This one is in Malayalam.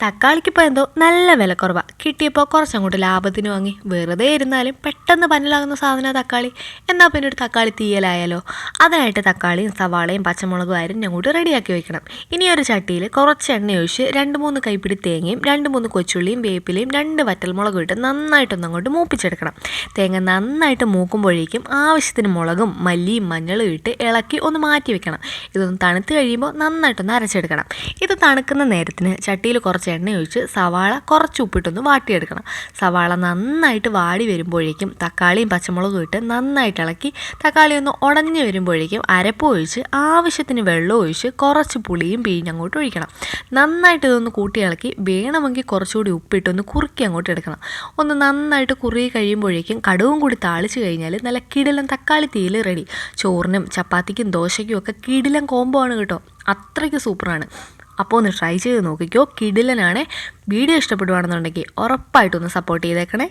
തക്കാളിക്കിപ്പോൾ എന്തോ നല്ല വിലക്കുറവാണ്. കിട്ടിയപ്പോൾ കുറച്ചങ്ങോട്ട് ലാഭത്തിന് വാങ്ങി. വെറുതെ ഇരുന്നാലും പെട്ടെന്ന് പന്നലാകുന്ന സാധനമാണ് തക്കാളി. എന്നാൽ പിന്നെ ഒരു തക്കാളി തീയലായാലോ? അതിനായിട്ട് തക്കാളിയും സവാളയും പച്ചമുളകും അങ്ങോട്ട് റെഡിയാക്കി വെക്കണം. ഇനി ഒരു ചട്ടിയിൽ കുറച്ച് എണ്ണ ഒഴിച്ച് 2-3 കൈപ്പിടി തേങ്ങയും 2-3 കൊച്ചുള്ളിയും വേപ്പിലയും 2 വറ്റൽമുളകും ഇട്ട് നന്നായിട്ടൊന്ന് അങ്ങോട്ട് മൂപ്പിച്ചെടുക്കണം. തേങ്ങ നന്നായിട്ട് മൂക്കുമ്പോഴേക്കും ആവശ്യത്തിന് മുളകും മല്ലിയും മഞ്ഞളും ഇട്ട് ഇളക്കി ഒന്ന് മാറ്റി വെക്കണം. ഇതൊന്ന് തണുത്ത് കഴിയുമ്പോൾ നന്നായിട്ടൊന്ന് അരച്ചെടുക്കണം. ഇത് തണുക്കുന്ന നേരത്തിന് ചട്ടിയിൽ കുറച്ച് എണ്ണ ഒഴിച്ച് സവാള കുറച്ച് ഉപ്പിട്ടൊന്ന് വാട്ടിയെടുക്കണം. സവാള നന്നായിട്ട് വാടി വരുമ്പോഴേക്കും തക്കാളിയും പച്ചമുളകും ഇട്ട് നന്നായിട്ട് ഇളക്കി തക്കാളി ഒന്ന് ഉടഞ്ഞ് വരുമ്പോഴേക്കും അരപ്പ് ഒഴിച്ച് ആവശ്യത്തിന് വെള്ളം ഒഴിച്ച് കുറച്ച് പുളിയും പിഴിഞ്ഞങ്ങോട്ട് ഒഴിക്കണം. നന്നായിട്ട് ഇതൊന്ന് കൂട്ടി ഇളക്കി വേണമെങ്കിൽ കുറച്ചുകൂടി ഉപ്പിട്ടൊന്ന് കുറുക്കി അങ്ങോട്ട് എടുക്കണം. ഒന്ന് നന്നായിട്ട് കുറുകി കഴിയുമ്പോഴേക്കും കടുവും കൂടി താളിച്ച് കഴിഞ്ഞാൽ നല്ല കിടിലൻ തക്കാളി തീയൽ റെഡി. ചോറിനും ചപ്പാത്തിക്കും ദോശയ്ക്കും ഒക്കെ കിടിലൻ കോംബോ ആണ് കേട്ടോ. അത്രയ്ക്ക് സൂപ്പറാണ്. അപ്പോൾ ഒന്ന് ട്രൈ ചെയ്ത് നോക്കിക്കോ. കിടിലനാണ്. വീഡിയോ ഇഷ്ടപ്പെടുവാണെന്നുണ്ടെങ്കിൽ ഉറപ്പായിട്ടൊന്ന് സപ്പോർട്ട് ചെയ്തേക്കണേ.